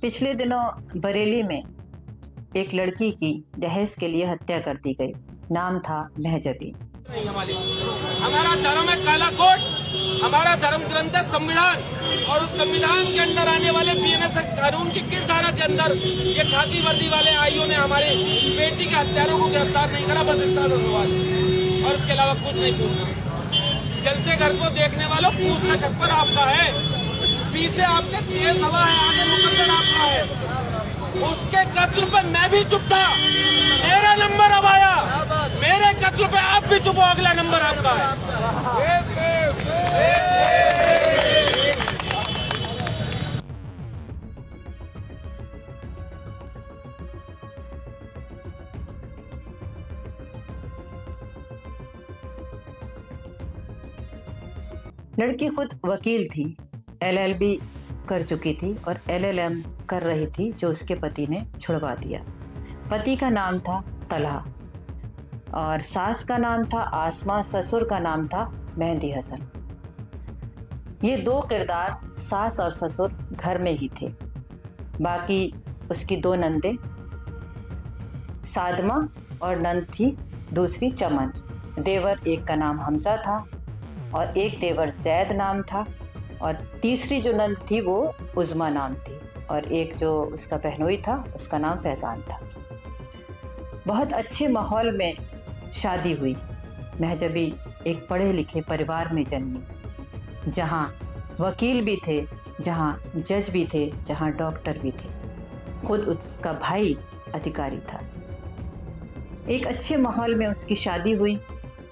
पिछले दिनों बरेली में एक लड़की की दहेज के लिए हत्या कर दी गई। नाम था महजबी। हमारा धर्म है काला कोट, हमारा धर्म ग्रंथ है संविधान, और उस संविधान के अंदर आने वाले बीएनएस कानून की किस धारा के अंदर ये खाकी वर्दी वाले आईओ ने हमारे बेटी के हत्यारों को गिरफ्तार नहीं करा? बस इतना सवाल, और इसके अलावा कुछ नहीं पूछना। चलते घर को देखने वालों, पूछना छप्पर आपका है, पीछे आपके तेज हवा है, आगे मुकद्दर आपका है। उसके कत्ल पे मैं भी चुप था, मेरा नंबर अब आया, मेरे कत्ल पे आप भी चुप हो, अगला नंबर आपका है। लड़की खुद वकील थी, एलएलबी कर चुकी थी और एलएलएम कर रही थी, जो उसके पति ने छुड़वा दिया। पति का नाम था तलहा और सास का नाम था आसमा, ससुर का नाम था मेहंदी हसन। ये दो किरदार, सास और ससुर, घर में ही थे। बाकी उसकी दो नंदे, सादमा और नंद थी दूसरी चमन। देवर एक का नाम हमजा था और एक देवर जैद नाम था, और तीसरी जो नंद थी वो उज़मा नाम थी, और एक जो उसका बहनोई था उसका नाम फैज़ान था। बहुत अच्छे माहौल में शादी हुई। महजबी एक पढ़े लिखे परिवार में जन्मी, जहाँ वकील भी थे, जहाँ जज भी थे, जहाँ डॉक्टर भी थे। खुद उसका भाई अधिकारी था। एक अच्छे माहौल में उसकी शादी हुई,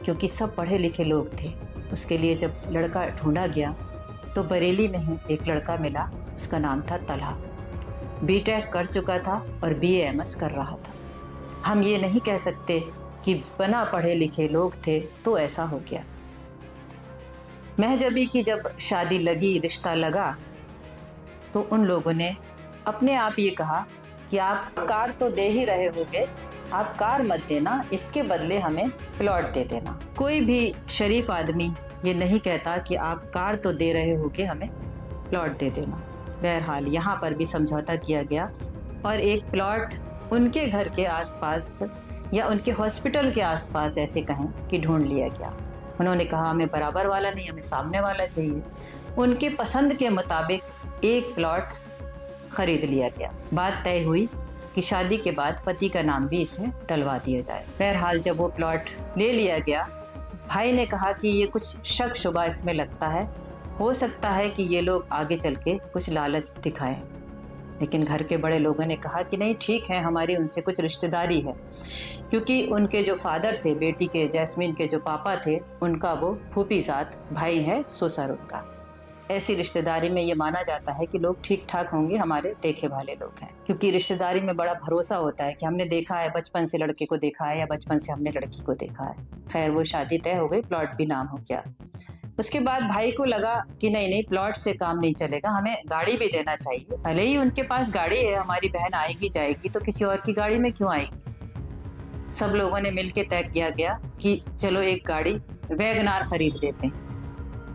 क्योंकि सब पढ़े लिखे लोग थे। उसके लिए जब लड़का ढूंढा गया तो बरेली में ही एक लड़का मिला। उसका नाम था तलहा। बीटेक कर चुका था और बीएएमएस कर रहा था। हम ये नहीं कह सकते कि बिना पढ़े लिखे लोग थे तो ऐसा हो गया। महजबी की जब शादी लगी, रिश्ता लगा, तो उन लोगों ने अपने आप ये कहा कि आप कार तो दे ही रहे होगे, आप कार मत देना, इसके बदले हमें प्लॉट दे देना। कोई भी शरीफ आदमी ये नहीं कहता कि आप कार तो दे रहे होगे, हमें प्लॉट दे देना। बहरहाल यहाँ पर भी समझौता किया गया और एक प्लॉट उनके घर के आसपास या उनके हॉस्पिटल के आसपास, ऐसे कहें, कि ढूंढ लिया गया। उन्होंने कहा हमें बराबर वाला नहीं, हमें सामने वाला चाहिए। उनके पसंद के मुताबिक एक प्लॉट खरीद लिया गया। बात तय हुई कि शादी के बाद पति का नाम भी इसमें डलवा दिया जाए। बहरहाल जब वो प्लॉट ले लिया गया, भाई ने कहा कि ये कुछ शक शुबा इसमें लगता है, हो सकता है कि ये लोग आगे चल के कुछ लालच दिखाएं। लेकिन घर के बड़े लोगों ने कहा कि नहीं, ठीक है, हमारी उनसे कुछ रिश्तेदारी है, क्योंकि उनके जो फादर थे, बेटी के जैस्मीन के जो पापा थे, उनका वो फूफीजाद भाई है, ससुर उनका। ऐसी रिश्तेदारी में ये माना जाता है कि लोग ठीक ठाक होंगे, हमारे देखे भाले लोग हैं, क्योंकि रिश्तेदारी में बड़ा भरोसा होता है कि हमने देखा है, बचपन से लड़के को देखा है या बचपन से हमने लड़की को देखा है। खैर, वो शादी तय हो गई, प्लॉट भी नाम हो गया। उसके बाद भाई को लगा कि नहीं, प्लॉट से काम नहीं चलेगा, हमें गाड़ी भी देना चाहिए। भले ही उनके पास गाड़ी है, हमारी बहन आएगी जाएगी तो किसी और की गाड़ी में क्यों आएगी। सब लोगों ने मिलकर तय किया गया कि चलो एक गाड़ी वैगनार खरीद लेते हैं।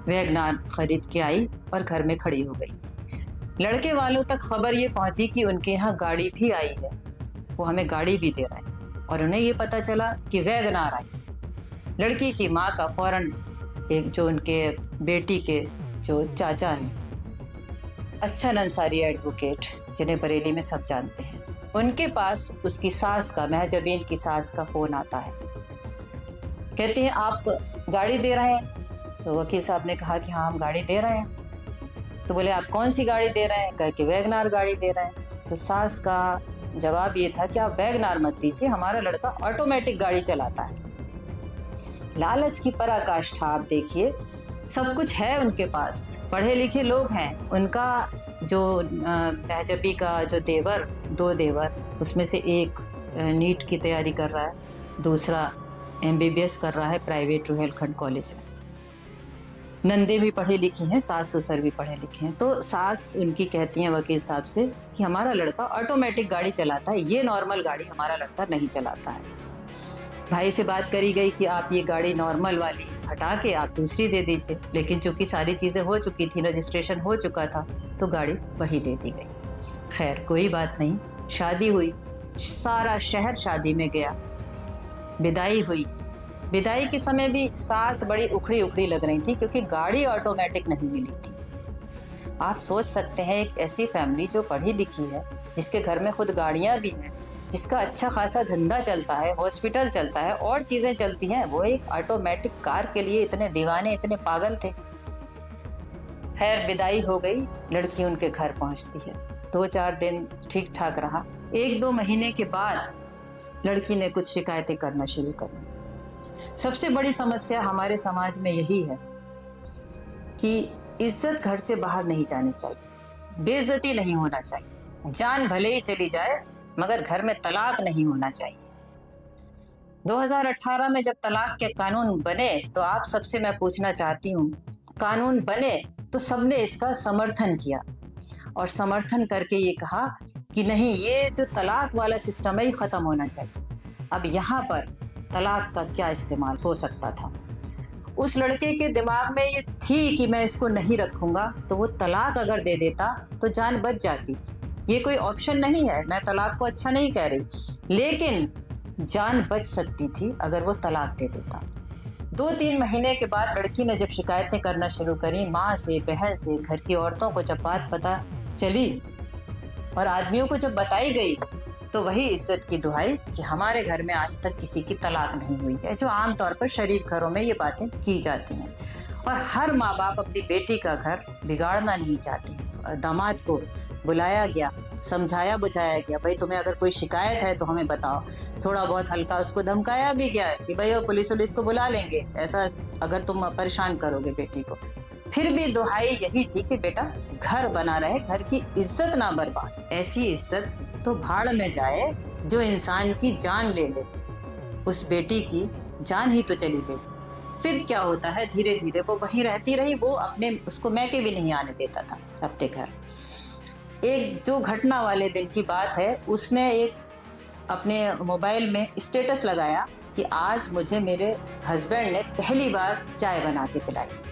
वैगनार खरीद के आई और घर में खड़ी हो गई। लड़के वालों तक खबर ये पहुंची कि उनके यहाँ गाड़ी भी आई है, वो हमें गाड़ी भी दे रहे हैं, और उन्हें ये पता चला कि वैगनार आई। लड़की की माँ का फौरन एक जो उनके बेटी के जो चाचा हैं, अच्छा अंसारी एडवोकेट, जिन्हें बरेली में सब जानते हैं, उनके पास उसकी सास का, महजबीन की सास का फ़ोन आता है। कहते हैं आप गाड़ी दे रहे हैं? तो वकील साहब ने कहा कि हाँ, हम गाड़ी दे रहे हैं। तो बोले आप कौन सी गाड़ी दे रहे हैं? कहे कि वैगनार गाड़ी दे रहे हैं। तो सास का जवाब ये था कि आप वैगनार मत दीजिए, हमारा लड़का ऑटोमेटिक गाड़ी चलाता है। लालच की पराकाष्ठा आप देखिए, सब कुछ है उनके पास, पढ़े लिखे लोग हैं। उनका जो महजबी का जो देवर, दो देवर, उसमें से एक नीट की तैयारी कर रहा है, दूसरा MBBS कर रहा है प्राइवेट रुहेलखंड कॉलेज में। नंदे भी पढ़े लिखी हैं, सास ससुर भी पढ़े लिखे हैं। तो सास उनकी कहती हैं वकील साहब से कि हमारा लड़का ऑटोमेटिक गाड़ी चलाता है, ये नॉर्मल गाड़ी हमारा लड़का नहीं चलाता है। भाई से बात करी गई कि आप ये गाड़ी नॉर्मल वाली हटा के आप दूसरी दे दीजिए, लेकिन चूंकि सारी चीज़ें हो चुकी थी, रजिस्ट्रेशन हो चुका था, तो गाड़ी वही दे दी गई। खैर कोई बात नहीं, शादी हुई, सारा शहर शादी में गया। विदाई हुई। विदाई के समय भी सास बड़ी उखड़ी उखड़ी लग रही थी क्योंकि गाड़ी ऑटोमेटिक नहीं मिली थी। आप सोच सकते हैं एक ऐसी फैमिली जो पढ़ी लिखी है, जिसके घर में खुद गाड़ियां भी हैं, जिसका अच्छा खासा धंधा चलता है, हॉस्पिटल चलता है और चीज़ें चलती हैं, वो एक ऑटोमेटिक कार के लिए इतने दीवाने, इतने पागल थे। खैर विदाई हो गई, लड़की उनके घर पहुंचती है। 2-4 दिन ठीक ठाक रहा। 1-2 महीने के बाद लड़की ने कुछ शिकायतें करना शुरू कर दी। सबसे बड़ी समस्या हमारे समाज में यही है कि इज्जत घर से बाहर नहीं जानी चाहिए, बेइज्जती नहीं होना चाहिए, जान भले ही चली जाए मगर घर में तलाक नहीं होना चाहिए। 2018 में जब तलाक के कानून बने तो आप सबसे मैं पूछना चाहती हूँ, कानून बने तो सबने इसका समर्थन किया और समर्थन करके ये कहा कि नहीं, ये जो तलाक वाला सिस्टम है ये खत्म होना चाहिए। अब यहाँ पर तलाक का क्या इस्तेमाल हो सकता था? उस लड़के के दिमाग में ये थी कि मैं इसको नहीं रखूंगा, तो वो तलाक अगर दे देता तो जान बच जाती। ये कोई ऑप्शन नहीं है, मैं तलाक को अच्छा नहीं कह रही, लेकिन जान बच सकती थी अगर वो तलाक दे देता। 2-3 महीने के बाद लड़की ने जब शिकायतें करना शुरू करी, माँ से, बहन से, घर की औरतों को जब बात पता चली और आदमियों को जब बताई गई, तो वही इज्जत की दुहाई कि हमारे घर में आज तक किसी की तलाक नहीं हुई है, जो आमतौर पर शरीफ घरों में ये बातें की जाती हैं। और हर माँ बाप अपनी बेटी का घर बिगाड़ना नहीं चाहती। दामाद को बुलाया गया, समझाया बुझाया गया, भाई तुम्हें अगर कोई शिकायत है तो हमें बताओ। थोड़ा बहुत हल्का उसको धमकाया भी गया कि भाई वो पुलिस को बुला लेंगे ऐसा अगर तुम परेशान करोगे बेटी को। फिर भी दुहाई यही थी कि बेटा घर बना रहे, घर की इज्जत ना बर्बाद। ऐसी इज्जत तो भाड़ में जाए जो इंसान की जान ले ले। उस बेटी की जान ही तो चली गई। फिर क्या होता है, धीरे धीरे वो वहीं रहती रही, वो उसको मैके भी नहीं आने देता था अपने घर। एक जो घटना वाले दिन की बात है, उसने एक अपने मोबाइल में स्टेटस लगाया कि आज मुझे मेरे हस्बैंड ने पहली बार चाय बना के पिलाई।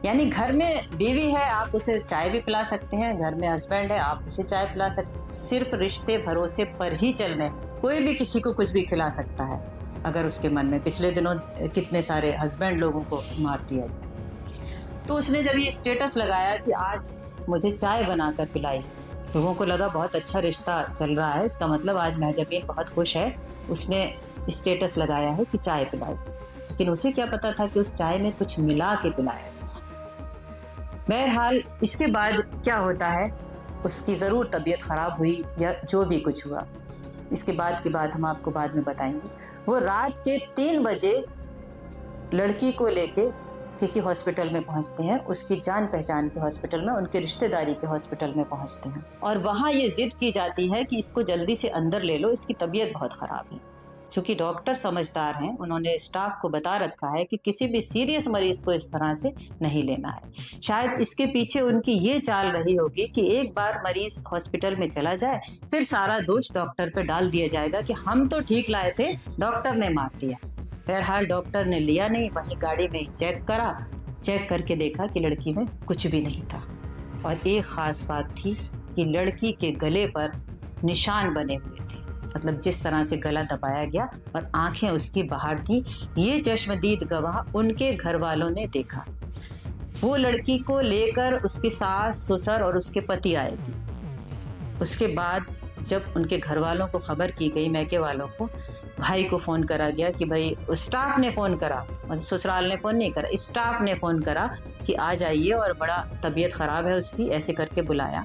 यानी घर में बीवी है, आप उसे चाय भी पिला सकते हैं, घर में हस्बैंड है, आप उसे चाय पिला सकते हैं। सिर्फ रिश्ते भरोसे पर ही चलने, कोई भी किसी को कुछ भी खिला सकता है अगर उसके मन में। पिछले दिनों कितने सारे हस्बैंड लोगों को मार दिया गया। तो उसने जब ये स्टेटस लगाया कि आज मुझे चाय बनाकर पिलाई, लोगों को लगा बहुत अच्छा रिश्ता चल रहा है, इसका मतलब आज महजबीन बहुत खुश है। उसने स्टेटस लगाया है कि चाय पिलाई, लेकिन उसे क्या पता था कि उस चाय में कुछ मिला के पिलाया। बहरहाल इसके बाद क्या होता है, उसकी ज़रूर तबीयत ख़राब हुई या जो भी कुछ हुआ, इसके बाद की बात हम आपको बाद में बताएंगे। वो रात के 3 बजे लड़की को लेके किसी हॉस्पिटल में पहुंचते हैं, उसकी जान पहचान के हॉस्पिटल में, उनके रिश्तेदारी के हॉस्पिटल में पहुंचते हैं और वहाँ ये जिद की जाती है कि इसको जल्दी से अंदर ले लो, इसकी तबीयत बहुत ख़राब है। चूँकि डॉक्टर समझदार हैं, उन्होंने स्टाफ को बता रखा है कि किसी भी सीरियस मरीज को इस तरह से नहीं लेना है। शायद इसके पीछे उनकी ये चाल रही होगी कि एक बार मरीज हॉस्पिटल में चला जाए फिर सारा दोष डॉक्टर पे डाल दिया जाएगा कि हम तो ठीक लाए थे, डॉक्टर ने मार दिया। बहरहाल डॉक्टर ने लिया नहीं, वहीं गाड़ी में चेक करा, चेक करके देखा कि लड़की में कुछ भी नहीं था। और एक ख़ास बात थी कि लड़की के गले पर निशान बने हुए थे, मतलब जिस तरह से गला दबाया गया और आंखें उसकी बाहर थी। ये चश्मदीद गवाह उनके घर वालों ने देखा। वो लड़की को लेकर उसकी सास, ससुर और उसके पति आए थे। उसके बाद जब उनके घर वालों को खबर की गई, मैके वालों को, भाई को फ़ोन करा गया कि भाई, स्टाफ ने फ़ोन करा, मतलब ससुराल ने फ़ोन नहीं करा, स्टाफ ने फ़ोन करा कि आ जाइए और बड़ा तबीयत ख़राब है उसकी, ऐसे करके बुलाया।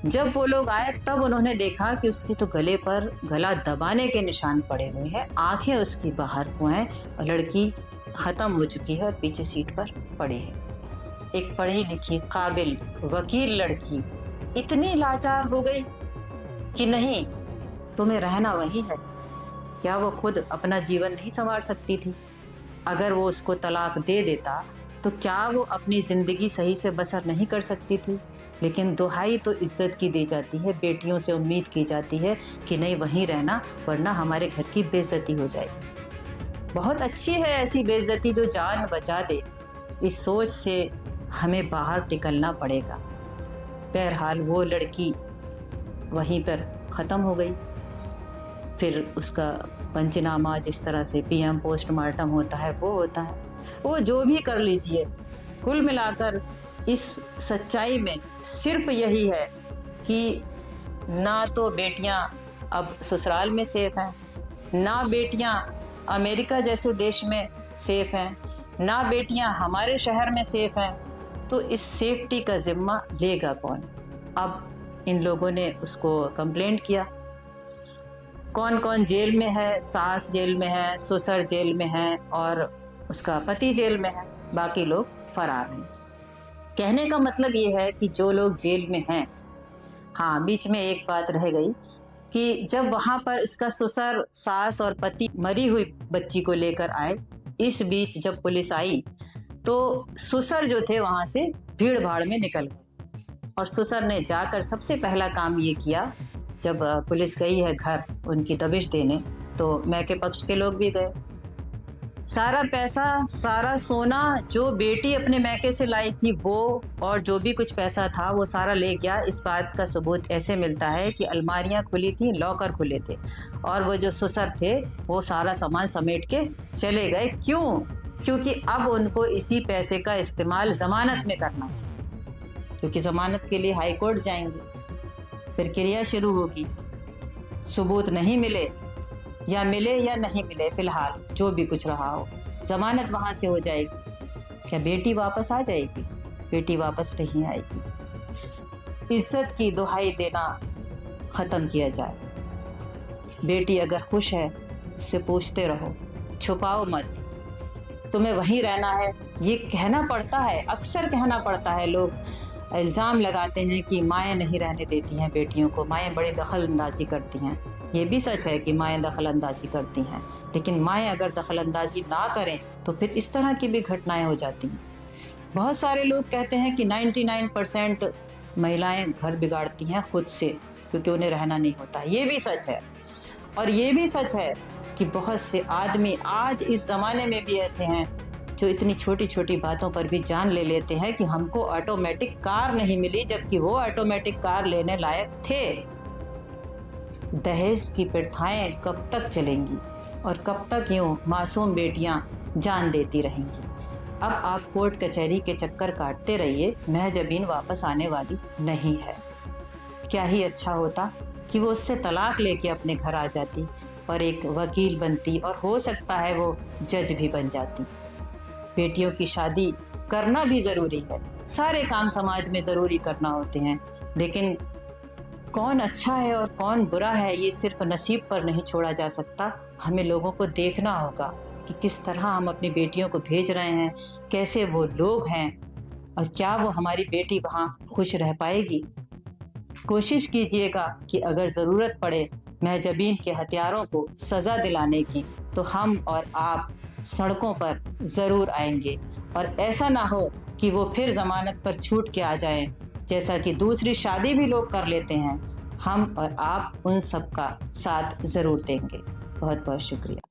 जब वो लोग आए तब उन्होंने देखा कि उसके तो गले पर गला दबाने के निशान पड़े हुए हैं, आंखें उसकी बाहर को हैं और लड़की ख़त्म हो चुकी है और पीछे सीट पर पड़ी है। एक पढ़ी लिखी काबिल वकील लड़की इतनी लाचार हो गई कि नहीं, तुम्हें रहना वही है। क्या वो खुद अपना जीवन नहीं संवार सकती थी? अगर वो उसको तलाक दे देता तो क्या वो अपनी ज़िंदगी सही से बसर नहीं कर सकती थी? लेकिन दुहाई तो इज्जत की दी जाती है, बेटियों से उम्मीद की जाती है कि नहीं वहीं रहना, वरना हमारे घर की बेइज्जती हो जाएगी। बहुत अच्छी है ऐसी बेइज्जती जो जान बचा दे। इस सोच से हमें बाहर निकलना पड़ेगा। बहरहाल वो लड़की वहीं पर ख़त्म हो गई। फिर उसका पंचनामा जिस तरह से पीएम पोस्टमार्टम होता है वो होता है। वो जो भी कर लीजिए, कुल मिलाकर इस सच्चाई में सिर्फ यही है कि ना तो बेटियां अब ससुराल में सेफ हैं, ना बेटियां अमेरिका जैसे देश में सेफ हैं, ना बेटियां हमारे शहर में सेफ हैं। तो इस सेफ्टी का जिम्मा लेगा कौन? अब इन लोगों ने उसको कंप्लेंट किया। कौन कौन जेल में है? सास जेल में है, ससुर जेल में है और उसका पति जेल में है, बाकी लोग फरार हैं। कहने का मतलब ये है कि जो लोग जेल में हैं, हाँ बीच में एक बात रह गई कि जब वहाँ पर इसका ससुर, सास और पति मरी हुई बच्ची को लेकर आए, इस बीच जब पुलिस आई तो ससुर जो थे वहाँ से भीड़ भाड़ में निकल गए और ससुर ने जाकर सबसे पहला काम ये किया, जब पुलिस गई है घर उनकी दबिश देने, तो मैके पक्ष के लोग भी गए। सारा पैसा, सारा सोना जो बेटी अपने मैके से लाई थी वो, और जो भी कुछ पैसा था वो सारा ले गया। इस बात का सबूत ऐसे मिलता है कि अलमारियां खुली थी, लॉकर खुले थे और वो जो ससुर थे वो सारा सामान समेट के चले गए। क्यों? क्योंकि अब उनको इसी पैसे का इस्तेमाल जमानत में करना है, क्योंकि जमानत के लिए हाई कोर्ट जाएंगे, फिर क्रिया शुरू होगी। सबूत नहीं मिले या मिले या नहीं मिले, फिलहाल जो भी कुछ रहा हो, जमानत वहां से हो जाएगी। क्या बेटी वापस आ जाएगी? बेटी वापस नहीं आएगी। इज्जत की दुहाई देना खत्म किया जाए। बेटी अगर खुश है उससे पूछते रहो, छुपाओ मत। तुम्हें वहीं रहना है, ये कहना पड़ता है, अक्सर कहना पड़ता है। लोग इल्ज़ाम लगाते हैं कि माएँ नहीं रहने देती हैं बेटियों को, माएँ बड़ी दखल अंदाजी करती हैं। ये भी सच है कि माएँ दखल अंदाजी करती हैं, लेकिन माएँ अगर दखल अंदाजी ना करें तो फिर इस तरह की भी घटनाएं हो जाती हैं। बहुत सारे लोग कहते हैं कि 99% महिलाएं घर बिगाड़ती हैं खुद से, क्योंकि उन्हें रहना नहीं होता। ये भी सच है। और ये भी सच है कि बहुत से आदमी आज इस ज़माने में भी ऐसे हैं जो इतनी छोटी छोटी बातों पर भी जान ले लेते हैं कि हमको ऑटोमेटिक कार नहीं मिली, जबकि वो ऑटोमेटिक कार लेने लायक थे। दहेज की प्रथाएं कब तक चलेंगी और कब तक यूं मासूम बेटियां जान देती रहेंगी? अब आप कोर्ट कचहरी के चक्कर काटते रहिए, महजबीन वापस आने वाली नहीं है। क्या ही अच्छा होता कि वो उससे तलाक लेके अपने घर आ जाती और एक वकील बनती, और हो सकता है वो जज भी बन जाती। बेटियों की शादी करना भी ज़रूरी है, सारे काम समाज में ज़रूरी करना होते हैं, लेकिन कौन अच्छा है और कौन बुरा है ये सिर्फ नसीब पर नहीं छोड़ा जा सकता। हमें लोगों को देखना होगा कि किस तरह हम अपनी बेटियों को भेज रहे हैं, कैसे वो लोग हैं और क्या वो हमारी बेटी वहाँ खुश रह पाएगी। कोशिश कीजिएगा कि अगर ज़रूरत पड़े महजबीन के हत्यारों को सज़ा दिलाने की, तो हम और आप सड़कों पर ज़रूर आएंगे, और ऐसा ना हो कि वो फिर ज़मानत पर छूट के आ जाएं, जैसा कि दूसरी शादी भी लोग कर लेते हैं। हम और आप उन सब का साथ ज़रूर देंगे। बहुत बहुत शुक्रिया।